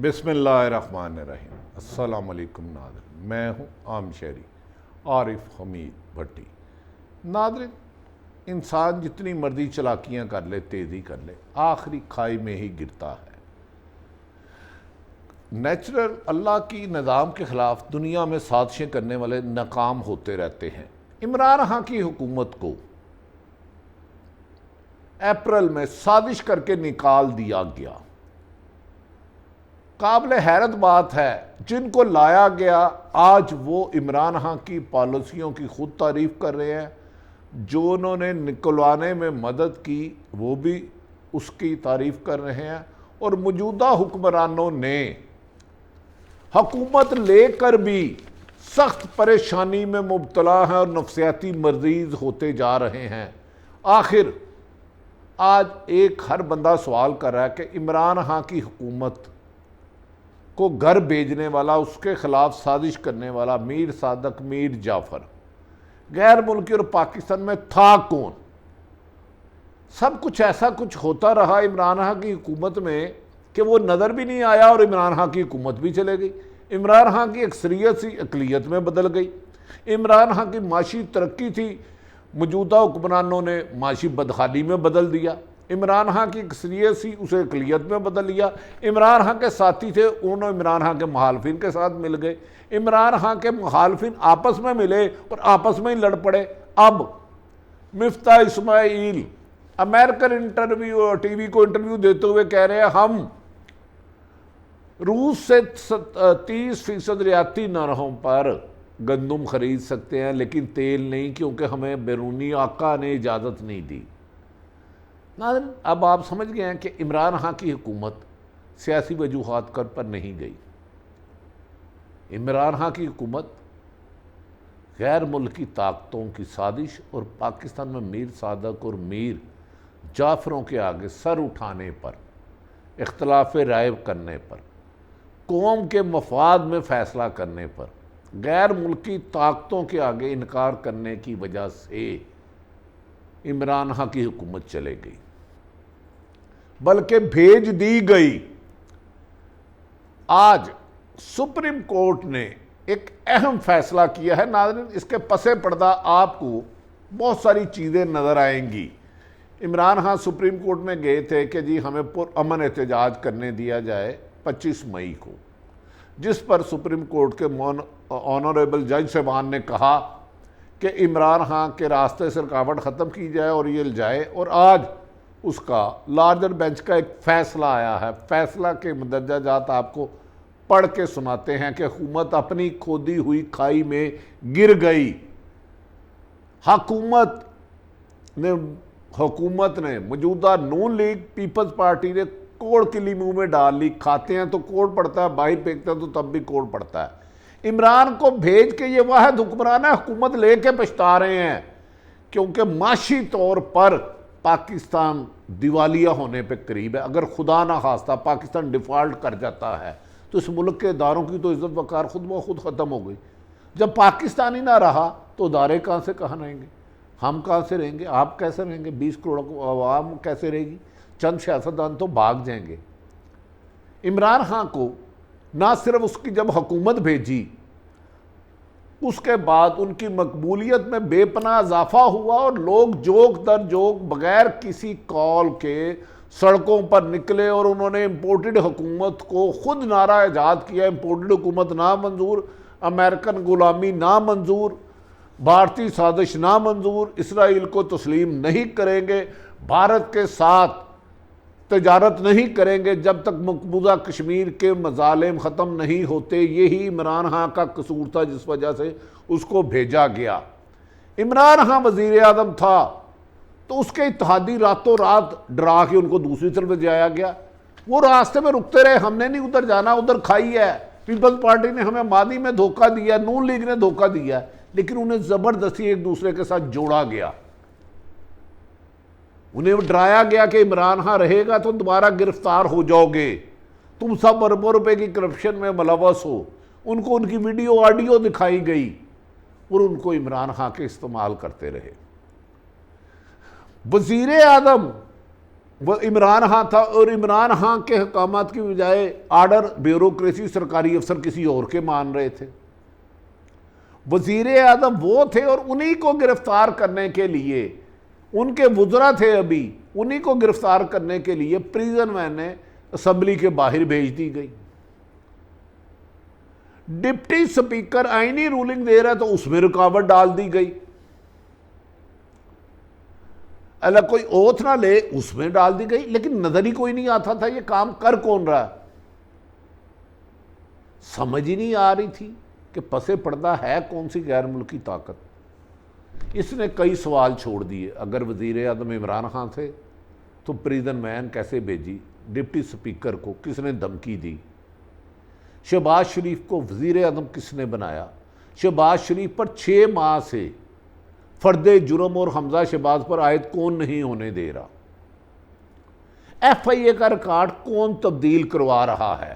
بسم اللہ الرحمن الرحیم۔ السلام علیکم ناظرین، میں ہوں عام شہری عارف حمید بھٹی۔ ناظرین، انسان جتنی مرضی چلاکیاں کر لے، تیزی کر لے، آخری کھائی میں ہی گرتا ہے۔ نیچرل اللہ کی نظام کے خلاف دنیا میں سازشیں کرنے والے ناکام ہوتے رہتے ہیں۔ عمران خان کی حکومت کو اپریل میں سازش کر کے نکال دیا گیا۔ قابل حیرت بات ہے، جن کو لایا گیا آج وہ عمران خان کی پالیسیوں کی خود تعریف کر رہے ہیں، جو انہوں نے نکلوانے میں مدد کی وہ بھی اس کی تعریف کر رہے ہیں، اور موجودہ حکمرانوں نے حکومت لے کر بھی سخت پریشانی میں مبتلا ہیں اور نفسیاتی مریض ہوتے جا رہے ہیں۔ آخر آج ایک ہر بندہ سوال کر رہا ہے کہ عمران خان کی حکومت کو گھر بھیجنے والا، اس کے خلاف سازش کرنے والا میر صادق، میر جعفر، غیر ملکی اور پاکستان میں تھا کون؟ سب کچھ ایسا کچھ ہوتا رہا عمران خان کی حکومت میں کہ وہ نظر بھی نہیں آیا اور عمران خان کی حکومت بھی چلے گئی۔ عمران خان کی اکثریت سی اقلیت میں بدل گئی۔ عمران خان کی معاشی ترقی تھی، موجودہ حکمرانوں نے معاشی بدحالی میں بدل دیا۔ عمران خان کی اکثریت سی، اسے اقلیت میں بدل لیا۔ عمران خان کے ساتھی تھے، انہوں عمران خان کے مخالفین کے ساتھ مل گئے۔ عمران خان کے مخالفین آپس میں ملے اور آپس میں ہی لڑ پڑے۔ اب مفتاح اسماعیل امریکن ٹی وی کو انٹرویو دیتے ہوئے کہہ رہے ہیں ہم روس سے 30% رعایتی نرخوں پر گندم خرید سکتے ہیں لیکن تیل نہیں، کیونکہ ہمیں بیرونی آقا نے اجازت نہیں دی۔ ناظرین، اب آپ سمجھ گئے ہیں کہ عمران خان کی حکومت سیاسی وجوہات پر نہیں گئی۔ عمران خان کی حکومت غیر ملکی طاقتوں کی سازش اور پاکستان میں میر صادق اور میر جعفروں کے آگے سر اٹھانے پر، اختلاف رائے کرنے پر، قوم کے مفاد میں فیصلہ کرنے پر، غیر ملکی طاقتوں کے آگے انکار کرنے کی وجہ سے عمران خان کی حکومت چلے گئی، بلکہ بھیج دی گئی۔ آج سپریم کورٹ نے ایک اہم فیصلہ کیا ہے۔ ناظرین، اس کے پس پردہ آپ کو بہت ساری چیزیں نظر آئیں گی۔ عمران خان سپریم کورٹ میں گئے تھے کہ جی ہمیں پرامن احتجاج کرنے دیا جائے 25 مئی کو، جس پر سپریم کورٹ کے آنریبل جج صاحبان نے کہا کہ عمران خان کے راستے سے رکاوٹ ختم کی جائے اور یہ جائے، اور آج اس کا لارجر بینچ کا ایک فیصلہ آیا ہے۔ فیصلہ کے مندرجہ جات آپ کو پڑھ کے سناتے ہیں کہ حکومت اپنی کھودی ہوئی کھائی میں گر گئی۔ حکومت نے موجودہ نون لیگ پیپلز پارٹی نے کوڑ کلی منہ میں ڈال لی۔ کھاتے ہیں تو کوڑ پڑتا ہے، باہر پھینکتے ہیں تو تب بھی کوڑ پڑتا ہے۔ عمران کو بھیج کے یہ واحد حکمران ہے، حکومت لے کے پچھتا رہے ہیں، کیونکہ معاشی طور پر پاکستان دیوالیہ ہونے پہ قریب ہے۔ اگر خدا نہ خواستہ پاکستان ڈیفالٹ کر جاتا ہے تو اس ملک کے اداروں کی تو عزت وقار خود بخود ختم ہو گئی۔ جب پاکستان ہی نہ رہا تو ادارے کہاں رہیں گے؟ ہم کہاں سے رہیں گے؟ آپ کیسے رہیں گے؟ 20 کروڑ عوام کیسے رہے گی؟ چند سیاستدان تو بھاگ جائیں گے۔ عمران خان کو نہ صرف اس کی جب حکومت بھیجی، اس کے بعد ان کی مقبولیت میں بے پناہ اضافہ ہوا اور لوگ جوک در جوک بغیر کسی کال کے سڑکوں پر نکلے اور انہوں نے امپورٹڈ حکومت کو خود نعرہ ایجاد کیا۔ امپورٹڈ حکومت نامنظور، امریکن غلامی نامنظور، بھارتی سازش نامنظور، اسرائیل کو تسلیم نہیں کریں گے، بھارت کے ساتھ تجارت نہیں کریں گے جب تک مقبوضہ کشمیر کے مظالم ختم نہیں ہوتے۔ یہی عمران خان کا قصور تھا جس وجہ سے اس کو بھیجا گیا۔ عمران خان وزیر اعظم تھا تو اس کے اتحادی راتوں رات ڈرا کے ان کو دوسری طرف جایا گیا۔ وہ راستے میں رکتے رہے، ہم نے نہیں ادھر جانا، ادھر کھائی ہے، پیپلز پارٹی نے ہمیں ماضی میں دھوکہ دیا، نون لیگ نے دھوکہ دیا، لیکن انہیں زبردستی ایک دوسرے کے ساتھ جوڑا گیا۔ انہیں ڈرایا گیا کہ عمران خان رہے گا تو دوبارہ گرفتار ہو جاؤ گے، تم سب اربوں روپے کی کرپشن میں ملوث ہو۔ ان کو ان کی ویڈیو آڈیو دکھائی گئی اور ان کو عمران خان کے استعمال کرتے رہے۔ وزیر اعظم وہ عمران خان تھا، اور عمران خان کے احکامات کی بجائے آرڈر بیوروکریسی سرکاری افسر کسی اور کے مان رہے تھے۔ وزیر اعظم وہ تھے اور انہی کو گرفتار کرنے کے لیے، ان کے وزراء تھے ابھی، انہی کو گرفتار کرنے کے لیے پریزن وین نے اسمبلی کے باہر بھیج دی گئی۔ ڈپٹی سپیکر آئینی رولنگ دے رہا تو اس میں رکاوٹ ڈال دی گئی، اللہ کوئی اوتھ نہ لے اس میں ڈال دی گئی، لیکن نظر ہی کوئی نہیں آتا تھا یہ کام کر کون رہا ہے۔ سمجھ ہی نہیں آ رہی تھی کہ پس پردہ ہے کون سی غیر ملکی طاقت۔ اس نے کئی سوال چھوڑ دیے، اگر وزیر اعظم عمران خان تھے تو پریزن وین کیسے بھیجی، ڈپٹی سپیکر کو کس نے دھمکی دی، شہباز شریف کو وزیر اعظم کس نے بنایا، شہباز شریف پر 6 ماہ سے فرد جرم اور حمزہ شہباز پر عائد کون نہیں ہونے دے رہا، ایف آئی اے کا ریکارڈ کون تبدیل کروا رہا ہے،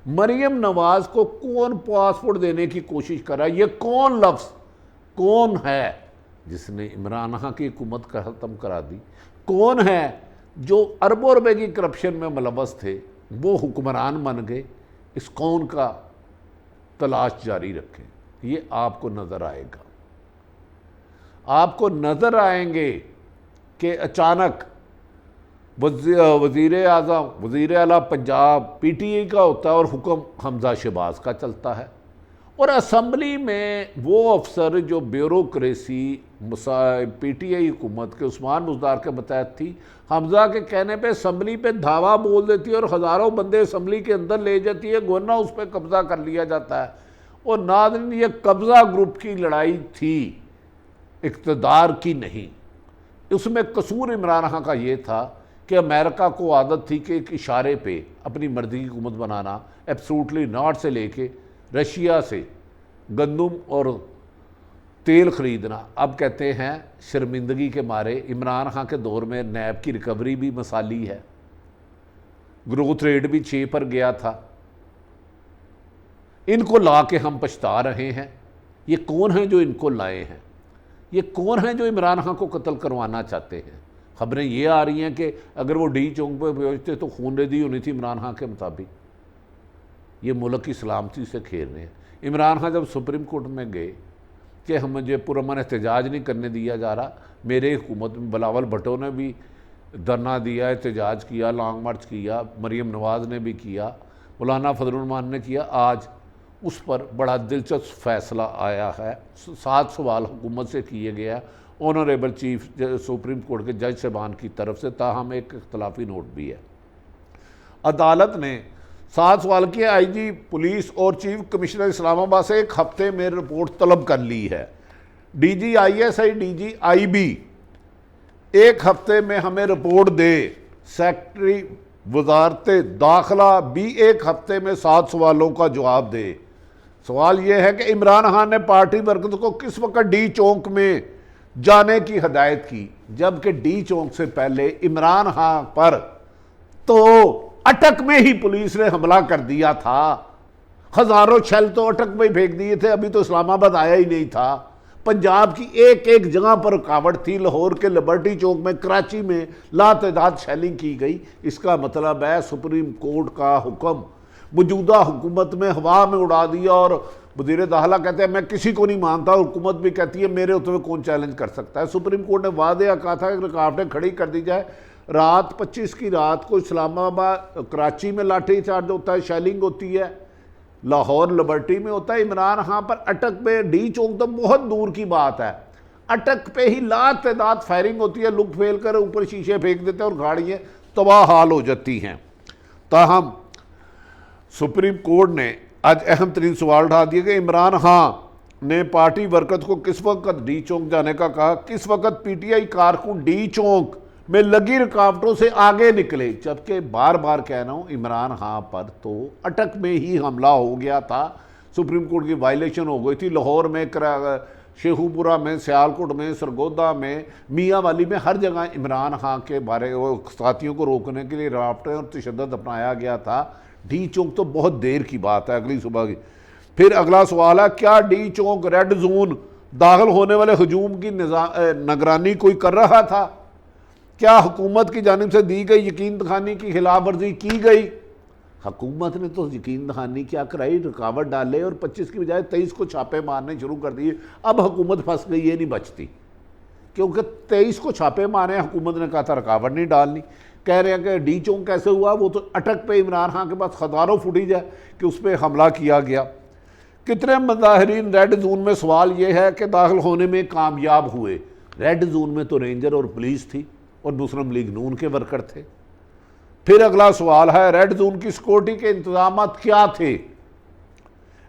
مریم نواز کو کون پاسپورٹ دینے کی کوشش کر رہا ہے، یہ کون لفظ کون ہے جس نے عمران خان کی حکومت ختم کرا دی، کون ہے جو اربوں روپے کی کرپشن میں ملوث تھے وہ حکمران بن گئے، اس کون کا تلاش جاری رکھیں۔ یہ آپ کو نظر آئے گا، آپ کو نظر آئیں گے کہ اچانک وزیر اعظم وزیر اعلیٰ پنجاب پی ٹی آئی کا ہوتا ہے اور حکم حمزہ شہباز کا چلتا ہے، اور اسمبلی میں وہ افسر جو بیوروکریسی پی ٹی آئی حکومت کے عثمان بزدار کے متحد تھی، حمزہ کے کہنے پہ اسمبلی پہ دھاوا بول دیتی ہے اور ہزاروں بندے اسمبلی کے اندر لے جاتی ہے، گورنر اس پہ قبضہ کر لیا جاتا ہے۔ اور ناظرین یہ قبضہ گروپ کی لڑائی تھی، اقتدار کی نہیں۔ اس میں قصور عمران خان کا یہ تھا کہ امریکہ کو عادت تھی کہ ایک اشارے پہ اپنی مرضی کی حکومت بنانا، ایبسولوٹلی ناٹ سے لے کے رشیا سے گندم اور تیل خریدنا۔ اب کہتے ہیں شرمندگی کے مارے عمران خان کے دور میں نیب کی ریکوری بھی مثالی ہے، گروتھ ریٹ بھی 6 پر گیا تھا، ان کو لا کے ہم پچھتا رہے ہیں۔ یہ کون ہیں جو ان کو لائے ہیں؟ یہ کون ہیں جو عمران خان کو قتل کروانا چاہتے ہیں؟ خبریں یہ آ رہی ہیں کہ اگر وہ ڈی چونک پہ پہنچتے تو خون ریزی ہونی تھی عمران خان کے مطابق۔ یہ ملک کی سلامتی سے کھیل رہے ہیں۔ عمران خان جب سپریم کورٹ میں گئے کہ ہم مجھے پرامن احتجاج نہیں کرنے دیا جا رہا، میرے حکومت میں بلاول بھٹو نے بھی دھرنا دیا، احتجاج کیا، لانگ مارچ کیا، مریم نواز نے بھی کیا، مولانا فضل الرحمان نے کیا، آج اس پر بڑا دلچسپ فیصلہ آیا ہے۔ 7 سوال حکومت سے کیے گیا آنریبل چیف سپریم کورٹ کے جج صاحبان کی طرف سے، تاہم ایک اختلافی نوٹ بھی ہے۔ عدالت نے 7 سوال کیے، آئی جی پولیس اور چیف کمشنر اسلام آباد سے 1 ہفتے میں رپورٹ طلب کر لی ہے۔ D G I S I, D G I B 1 ہفتے میں ہمیں رپورٹ دے، سیکرٹری وزارت داخلہ بھی 1 ہفتے میں 7 سوالوں کا جواب دے۔ سوال یہ ہے کہ عمران خان نے پارٹی ورکرز کو کس وقت ڈی چونک میں جانے کی ہدایت کی، جبکہ ڈی چونک سے پہلے عمران خان پر تو اٹک میں ہی پولیس نے حملہ کر دیا تھا، ہزاروں شیل تو اٹک میں ہی پھینک دیے تھے، ابھی تو اسلام آباد آیا ہی نہیں تھا۔ پنجاب کی ایک جگہ پر رکاوٹ تھی، لاہور کے لبرٹی چوک میں، کراچی میں لاتعداد شیلنگ کی گئی۔ اس کا مطلب ہے سپریم کورٹ کا حکم موجودہ حکومت میں ہوا میں اڑا دیا، اور وزیر داخلہ کہتے ہیں میں کسی کو نہیں مانتا، حکومت بھی کہتی ہے میرے ہوتے ہوئے کون چیلنج کر سکتا ہے۔ سپریم کورٹ نے واضح کہا تھا کہ رکاوٹیں کھڑی کر دی جائے۔ رات 25 کی رات کو اسلام آباد کراچی میں لاٹھی چارج ہوتا ہے، شیلنگ ہوتی ہے، لاہور لبرٹی میں ہوتا ہے۔ عمران خان پر اٹک پہ ڈی چوک تو بہت دور کی بات ہے، اٹک پہ ہی لاتعداد فائرنگ ہوتی ہے، لک پھیل کر اوپر شیشے پھینک دیتے ہیں اور گاڑیاں تباہ حال ہو جاتی ہیں۔ تاہم سپریم کورٹ نے آج اہم ترین سوال اٹھا دیا کہ عمران خان نے پارٹی ورکرز کو کس وقت ڈی چونک جانے کا کہا، کس وقت پی ٹی آئی کارکن ڈی چونک میں لگی رکاوٹوں سے آگے نکلے، جبکہ بار بار کہہ رہا ہوں عمران خان پر تو اٹک میں ہی حملہ ہو گیا تھا، سپریم کورٹ کی وائلیشن ہو گئی تھی، لاہور میں، شیخو پورہ میں، سیالکوٹ میں، سرگودا میں، میاں والی میں، ہر جگہ عمران خان کے بارے ساتھیوں کو روکنے کے لیے رابطے اور تشدد اپنایا گیا تھا۔ ڈی چونک تو بہت دیر کی بات ہے، اگلی صبح کی۔ پھر اگلا سوال ہے کیا ڈی چونک ریڈ زون داخل ہونے والے ہجوم کی نگرانی کوئی کر رہا تھا؟ کیا حکومت کی جانب سے دی گئی یقین دہانی کی خلاف ورزی کی گئی؟ حکومت نے تو یقین دہانی کیا کرائی، رکاوٹ ڈالے اور 25 کی بجائے 23 کو چھاپے مارنے شروع کر دیے۔ اب حکومت پھنس گئی، یہ نہیں بچتی، کیونکہ 23 کو چھاپے مارے، حکومت نے کہا تھا رکاوٹ نہیں ڈالنی۔ کہہ رہے ہیں کہ ڈی چونک کیسے ہوا، وہ تو اٹک پہ عمران خان کے پاس ہزاروں فوٹیج ہے کہ اس پہ حملہ کیا گیا۔ کتنے مظاہرین ریڈ زون میں، سوال یہ ہے کہ داخل ہونے میں کامیاب ہوئے؟ ریڈ زون میں تو رینجر اور پولیس تھی اور مسلم لیگ نون کے ورکر تھے۔ پھر اگلا سوال ہے ریڈ زون کی سیکورٹی کے انتظامات کیا تھے؟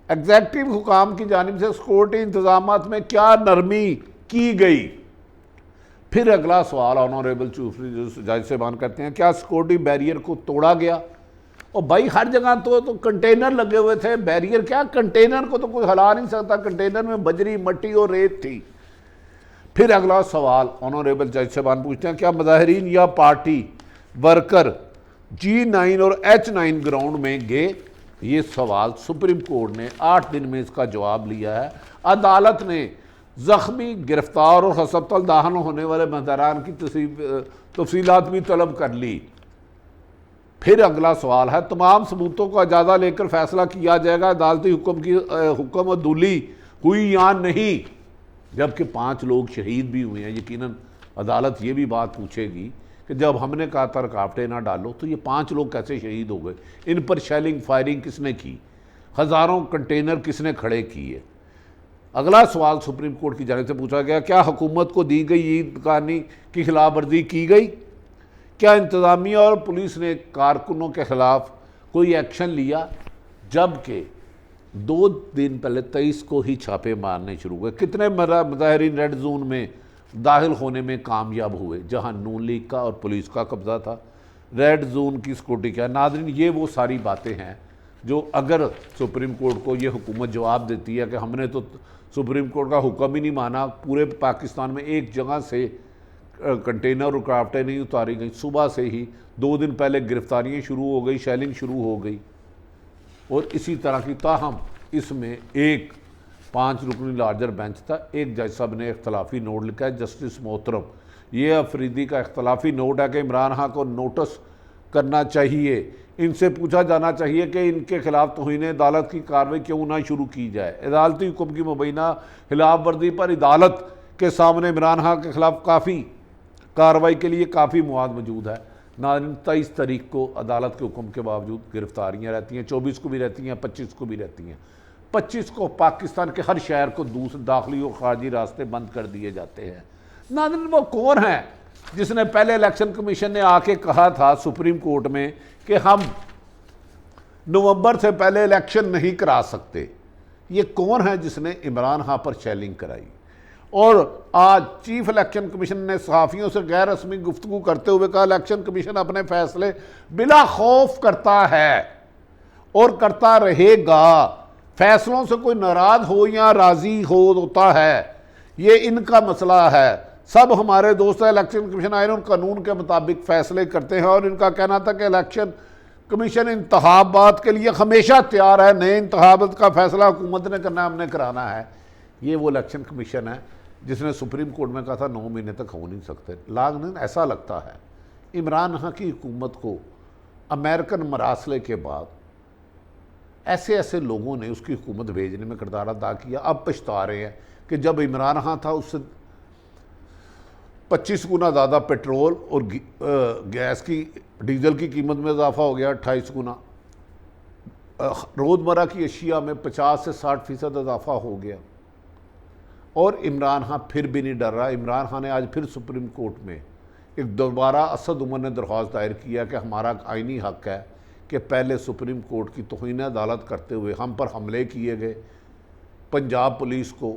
ایگزیکٹو حکام کی جانب سے سیکورٹی انتظامات میں کیا نرمی کی گئی؟ پھر اگلا سوال آنریبل چیف جج صاحبان کرتے ہیں کیا سیکورٹی بیریئر کو توڑا گیا؟ اور بھائی ہر جگہ تو کنٹینر لگے ہوئے تھے، بیریئر کیا، کنٹینر کو تو کوئی ہلا نہیں سکتا، کنٹینر میں بجری، مٹی اور ریت تھی۔ پھر اگلا سوال آنریبل جج صاحبان پوچھتے ہیں کیا مظاہرین یا پارٹی ورکر G9 اور H9 گراؤنڈ میں گئے؟ یہ سوال سپریم کورٹ نے 8 دن میں اس کا جواب لیا ہے۔ عدالت نے زخمی، گرفتار اور ہسپتال داخل ہونے والے مظاہرین کی تفصیلات بھی طلب کر لی۔ پھر اگلا سوال ہے تمام ثبوتوں کا اجازہ لے کر فیصلہ کیا جائے گا عدالتی حکم عدولی ہوئی یا نہیں؟ جبکہ 5 لوگ شہید بھی ہوئے ہیں۔ یقیناً عدالت یہ بھی بات پوچھے گی کہ جب ہم نے کہا تھا رکاوٹیں نہ ڈالو تو یہ 5 لوگ کیسے شہید ہو گئے؟ ان پر شیلنگ فائرنگ کس نے کی؟ ہزاروں کنٹینر کس نے کھڑے کیے؟ اگلا سوال سپریم کورٹ کی جانب سے پوچھا گیا کیا حکومت کو دی گئی عید قانی کی خلاف ورزی کی گئی؟ کیا انتظامیہ اور پولیس نے کارکنوں کے خلاف کوئی ایکشن لیا؟ جبکہ 2 دن پہلے 23 کو ہی چھاپے مارنے شروع ہوئے۔ کتنے مظاہرین ریڈ زون میں داخل ہونے میں کامیاب ہوئے جہاں نون لیگ کا اور پولیس کا قبضہ تھا؟ ریڈ زون کی سیکورٹی کیا؟ ناظرین یہ وہ ساری باتیں ہیں جو اگر سپریم کورٹ کو یہ حکومت جواب دیتی ہے کہ ہم نے تو سپریم کورٹ کا حکم ہی نہیں مانا، پورے پاکستان میں ایک جگہ سے کنٹینر رکاوٹیں نہیں اتاری گئیں، صبح سے ہی 2 دن پہلے گرفتاریاں شروع ہو گئی، شیلنگ شروع ہو گئی، اور اسی طرح کی تاہم اس میں ایک 5 رکنی لارجر بینچ تھا۔ ایک جج صاحب نے اختلافی نوٹ لکھا ہے، جسٹس محترم یہ افریدی کا اختلافی نوٹ ہے کہ عمران خان کو نوٹس کرنا چاہیے، ان سے پوچھا جانا چاہیے کہ ان کے خلاف توہین عدالت کی کارروائی کیوں نہ شروع کی جائے۔ عدالتی حکم کی مبینہ خلاف ورزی پر عدالت کے سامنے عمران خان کے خلاف کافی کارروائی کے لیے کافی مواد موجود ہے۔ ناظرین 23 تاریخ کو عدالت کے حکم کے باوجود گرفتاریاں رہتی ہیں، 24 کو بھی رہتی ہیں، 25 کو بھی رہتی ہیں۔ 25 کو پاکستان کے ہر شہر کو دوسرے داخلی اور خارجی راستے بند کر دیے جاتے ہیں۔ ناظرین وہ کون ہے جس نے پہلے الیکشن کمیشن نے آ کے کہا تھا سپریم کورٹ میں کہ ہم نومبر سے پہلے الیکشن نہیں کرا سکتے؟ یہ کون ہے جس نے عمران خان پر شیلنگ کرائی؟ اور آج چیف الیکشن کمیشن نے صحافیوں سے غیر رسمی گفتگو کرتے ہوئے کہا الیکشن کمیشن اپنے فیصلے بلا خوف کرتا ہے اور کرتا رہے گا، فیصلوں سے کوئی ناراض ہو یا راضی ہوتا ہے یہ ان کا مسئلہ ہے، سب ہمارے دوست الیکشن کمیشن آئین اور قانون کے مطابق فیصلے کرتے ہیں۔ اور ان کا کہنا تھا کہ الیکشن کمیشن انتخابات کے لیے ہمیشہ تیار ہے، نئے انتخابات کا فیصلہ حکومت نے کرنا ہے، ہم نے کرانا ہے۔ یہ وہ الیکشن کمیشن ہے جس نے سپریم کورٹ میں کہا تھا 9 مہینے تک ہو نہیں سکتے۔ لیکن ایسا لگتا ہے عمران خان کی حکومت کو امریکن مراسلے کے بعد ایسے لوگوں نے اس کی حکومت بھیجنے میں کردار ادا کیا، اب پچھتا رہے ہیں کہ جب عمران خان تھا اس سے 25 گنا زیادہ پیٹرول اور گیس کی ڈیزل کی قیمت میں اضافہ ہو گیا، 28 گنا، روزمرہ کی اشیاء میں 50 سے 60% اضافہ ہو گیا، اور عمران خان پھر بھی نہیں ڈر رہا۔ عمران خان نے آج پھر سپریم کورٹ میں ایک دوبارہ اسد عمر نے درخواست دائر کیا کہ ہمارا آئینی حق ہے کہ پہلے سپریم کورٹ کی توہین عدالت کرتے ہوئے ہم پر حملے کیے گئے، پنجاب پولیس کو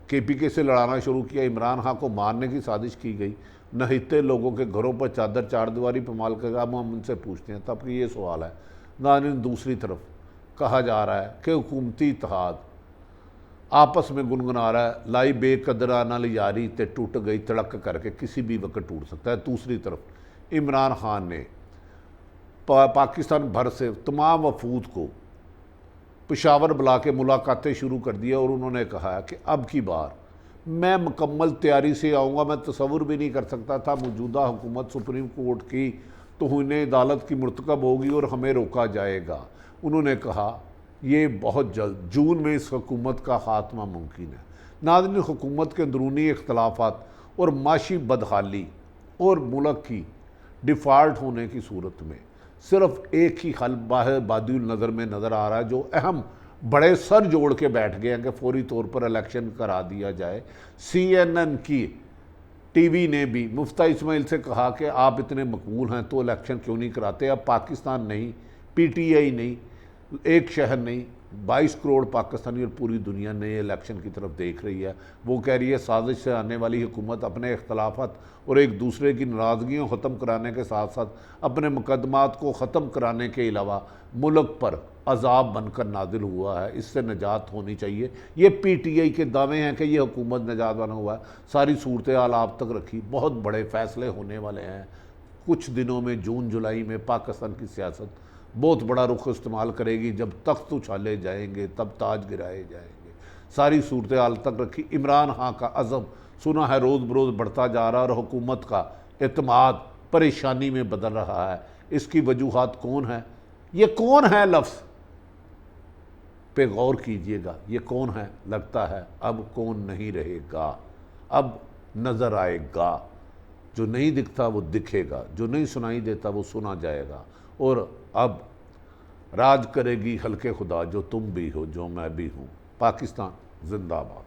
KPK سے لڑانا شروع کیا، عمران خان کو مارنے کی سازش کی گئی، نہتے لوگوں کے گھروں پر چادر چار دیواری پہ مال کا ہم ان سے پوچھتے ہیں۔ تب کہ یہ سوال ہے ناظرین، دوسری طرف کہا جا رہا ہے کہ حکومتی اتحاد آپس میں گنگنا رہا ہے، لائی بے قدرانہ لیاری تے ٹوٹ گئی تڑک کر کے کسی بھی وقت ٹوٹ سکتا ہے۔ دوسری طرف عمران خان نے پاکستان بھر سے تمام وفود کو پشاور بلا کے ملاقاتیں شروع کر دیا، اور انہوں نے کہا کہ اب کی بار میں مکمل تیاری سے آؤں گا، میں تصور بھی نہیں کر سکتا تھا موجودہ حکومت سپریم کورٹ کی توہین عدالت کی مرتکب ہوگی اور ہمیں روکا جائے گا۔ انہوں نے کہا یہ بہت جلد جون میں اس حکومت کا خاتمہ ممکن ہے۔ ناظرین، حکومت کے اندرونی اختلافات اور معاشی بدحالی اور ملک کی ڈیفالٹ ہونے کی صورت میں صرف ایک ہی حل بادی النظر میں نظر آ رہا ہے، جو اہم بڑے سر جوڑ کے بیٹھ گئے ہیں کہ فوری طور پر الیکشن کرا دیا جائے۔ سی این این کی ٹی وی نے بھی مفتہ اسماعیل سے کہا کہ آپ اتنے مقبول ہیں تو الیکشن کیوں نہیں کراتے؟ اب پاکستان نہیں، پی ٹی آئی نہیں، ایک شہر نہیں، 22 کروڑ پاکستانی اور پوری دنیا نئے الیکشن کی طرف دیکھ رہی ہے۔ وہ کہہ رہی ہے سازش سے آنے والی حکومت اپنے اختلافات اور ایک دوسرے کی ناراضگیوں ختم کرانے کے ساتھ ساتھ اپنے مقدمات کو ختم کرانے کے علاوہ ملک پر عذاب بن کر نازل ہوا ہے، اس سے نجات ہونی چاہیے۔ یہ پی ٹی آئی کے دعوے ہیں کہ یہ حکومت نجات بنا ہوا ہے۔ ساری صورتحال آپ تک رکھی، بہت بڑے فیصلے ہونے والے ہیں کچھ دنوں میں۔ جون جولائی میں پاکستان کی سیاست بہت بڑا رخ استعمال کرے گی، جب تخت اچھالے جائیں گے، تب تاج گرائے جائیں گے۔ ساری صورتحال تک رکھی۔ عمران خان کا عزم سنا ہے روز بروز بڑھتا جا رہا ہے اور حکومت کا اعتماد پریشانی میں بدل رہا ہے۔ اس کی وجوہات کون ہیں؟ یہ کون ہے لفظ پہ غور کیجئے گا، یہ کون ہے؟ لگتا ہے اب کون نہیں رہے گا، اب نظر آئے گا۔ جو نہیں دکھتا وہ دکھے گا، جو نہیں سنائی دیتا وہ سنا جائے گا، اور اب راج کرے گی خلق خدا، جو تم بھی ہو جو میں بھی ہوں۔ پاکستان زندہ باد۔